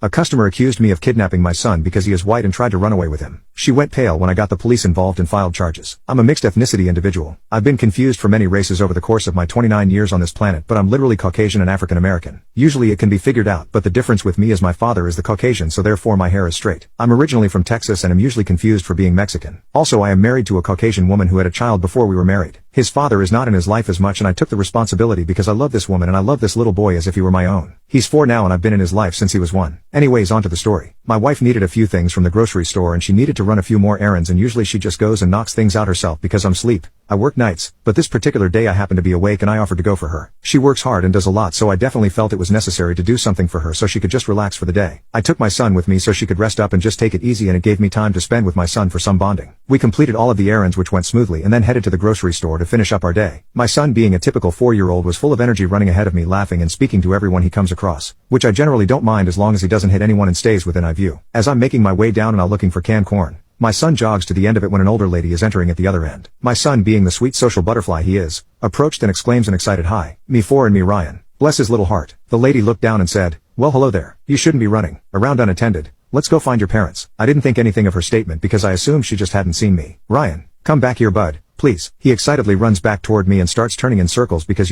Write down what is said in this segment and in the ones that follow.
A customer accused me of kidnapping my son because he is white and tried to run away with him. She went pale when I got the police involved and filed charges. I'm a mixed ethnicity individual. I've been confused for many races over the course of my 29 years on this planet, but I'm literally Caucasian and African American. Usually it can be figured out, but the difference with me is my father is the Caucasian, so therefore my hair is straight. I'm originally from Texas and am usually confused for being Mexican. Also, I am married to a Caucasian woman who had a child before we were married. His father is not in his life as much, and I took the responsibility because I love this woman and I love this little boy as if he were my own. He's 4 now and I've been in his life since he was 1. Anyways, onto the story. My wife needed a few things from the grocery store and she needed to run a few more errands, and usually she just goes and knocks things out herself because I'm sleep. I work nights, but this particular day I happened to be awake and I offered to go for her. She works hard and does a lot, so I definitely felt it was necessary to do something for her so she could just relax for the day. I took my son with me so she could rest up and just take it easy, and it gave me time to spend with my son for some bonding. We completed all of the errands, which went smoothly, and then headed to the grocery store to finish up our day. My son, being a typical 4-year-old, was full of energy, running ahead of me, laughing and speaking to everyone he comes across, which I generally don't mind as long as he doesn't hit anyone and stays within eye view. As I'm making my way down and I'm looking for canned corn, my son jogs to the end of it when an older lady is entering at the other end. My son, being the sweet social butterfly he is, approached and exclaims an excited, "Hi, me 4 and me Ryan." Bless his little heart. The lady looked down and said, "Well, hello there. You shouldn't be running around unattended. Let's go find your parents." I didn't think anything of her statement because I assumed she just hadn't seen me. "Ryan, come back here, bud. Please." He excitedly runs back toward me and starts turning in circles because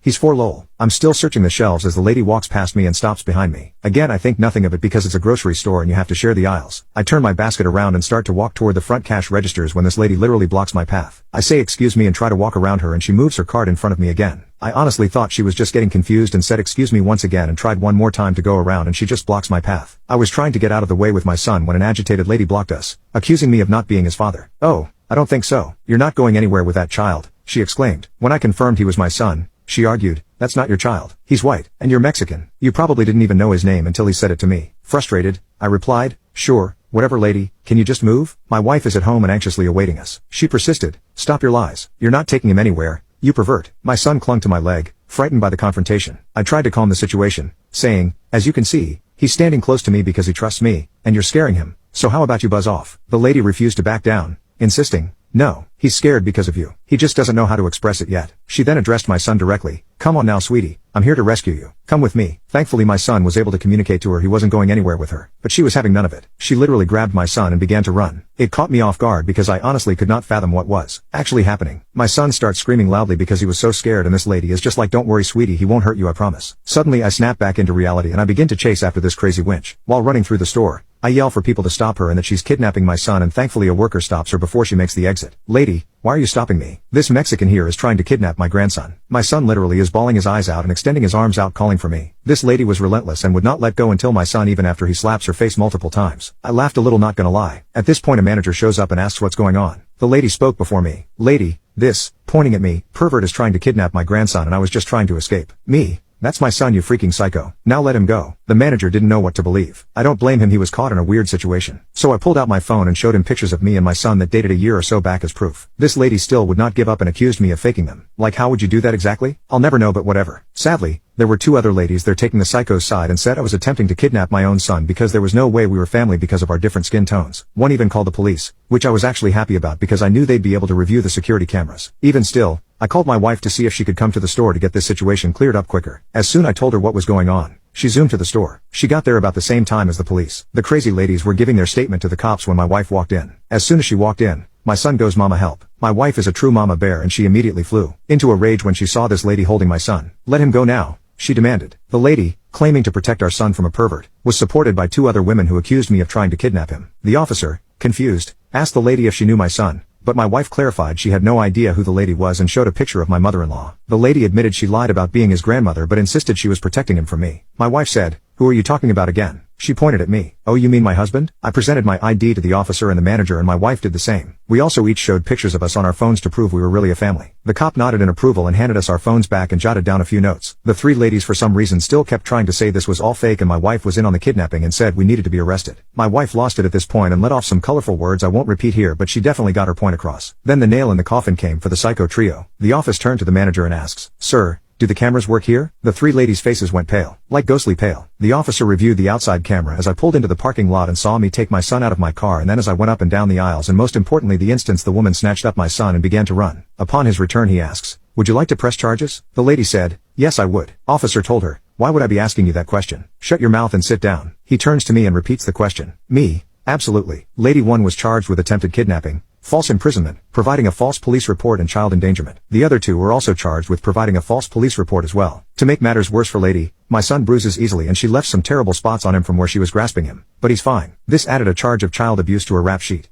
he's 4 lol. I'm still searching the shelves as the lady walks past me and stops behind me. Again, I think nothing of it because it's a grocery store and you have to share the aisles. I turn my basket around and start to walk toward the front cash registers when this lady literally blocks my path. I say excuse me and try to walk around her, and she moves her cart in front of me again. I honestly thought she was just getting confused and said excuse me once again and tried one more time to go around, and she just blocks my path. I was trying to get out of the way with my son when an agitated lady blocked us, accusing me of not being his father. "Oh, I don't think so. You're not going anywhere with that child," she exclaimed. When I confirmed he was my son, she argued, "That's not your child. He's white, and you're Mexican. You probably didn't even know his name until he said it to me." Frustrated, I replied, "Sure, whatever lady, can you just move? My wife is at home and anxiously awaiting us." She persisted, "Stop your lies. You're not taking him anywhere, you pervert." My son clung to my leg, frightened by the confrontation. I tried to calm the situation, saying, "As you can see, he's standing close to me because he trusts me, and you're scaring him, so how about you buzz off?" The lady refused to back down, insisting, "No, he's scared because of you. He just doesn't know how to express it yet." She then addressed my son directly, "Come on now, sweetie. I'm here to rescue you. Come with me." Thankfully my son was able to communicate to her he wasn't going anywhere with her, but she was having none of it. She literally grabbed my son and began to run. It caught me off guard because I honestly could not fathom what was actually happening. My son starts screaming loudly because he was so scared, and this lady is just like, "Don't worry, sweetie, he won't hurt you, I promise." Suddenly I snap back into reality and I begin to chase after this crazy wench. While running through the store, I yell for people to stop her and that she's kidnapping my son, and thankfully a worker stops her before she makes the exit. "Lady, why are you stopping me? This Mexican here is trying to kidnap my grandson." My son literally is bawling his eyes out and extending his arms out calling for me. This lady was relentless and would not let go until my son, even after he slaps her face multiple times. I laughed a little, not gonna lie. At this point a manager shows up and asks what's going on. The lady spoke before me. "Lady, this," pointing at me, "pervert is trying to kidnap my grandson and I was just trying to escape." Me? "That's my son, you freaking psycho. Now let him go." The manager didn't know what to believe. I don't blame him, he was caught in a weird situation. So I pulled out my phone and showed him pictures of me and my son that dated a year or so back as proof. This lady still would not give up and accused me of faking them. Like, how would you do that exactly? I'll never know, but whatever. Sadly, there were 2 other ladies there taking the psycho's side and said I was attempting to kidnap my own son because there was no way we were family because of our different skin tones. One even called the police, which I was actually happy about because I knew they'd be able to review the security cameras. Even still, I called my wife to see if she could come to the store to get this situation cleared up quicker. As soon as I told her what was going on, she zoomed to the store. She got there about the same time as the police. The crazy ladies were giving their statement to the cops when my wife walked in. As soon as she walked in, my son goes, "Mama, help." My wife is a true mama bear and she immediately flew into a rage when she saw this lady holding my son. "Let him go now," she demanded. The lady, claiming to protect our son from a pervert, was supported by 2 other women who accused me of trying to kidnap him. The officer, confused, asked the lady if she knew my son, but my wife clarified she had no idea who the lady was and showed a picture of my mother-in-law. The lady admitted she lied about being his grandmother but insisted she was protecting him from me. My wife said, "Who are you talking about again?" She pointed at me. "Oh, you mean my husband?" I presented my ID to the officer and the manager, and my wife did the same. We also each showed pictures of us on our phones to prove we were really a family. The cop nodded in approval and handed us our phones back and jotted down a few notes. The 3 ladies for some reason still kept trying to say this was all fake and my wife was in on the kidnapping and said we needed to be arrested. My wife lost it at this point and let off some colorful words I won't repeat here, but she definitely got her point across. Then the nail in the coffin came for the psycho trio. The office turned to the manager and asks, "Sir, do the cameras work here?" The 3 ladies' faces went pale, like ghostly pale. The officer reviewed the outside camera as I pulled into the parking lot and saw me take my son out of my car, and then as I went up and down the aisles, and most importantly the instance the woman snatched up my son and began to run. Upon his return he asks, "Would you like to press charges?" The lady said, "Yes, I would." Officer told her, Why would I be asking you that question? Shut your mouth and sit down. He turns to me and repeats the question. Me? Absolutely. Lady 1 was charged with attempted kidnapping, false imprisonment, providing a false police report and child endangerment. The other 2 were also charged with providing a false police report as well. To make matters worse for Lady, my son bruises easily and she left some terrible spots on him from where she was grasping him. But he's fine. This added a charge of child abuse to her rap sheet.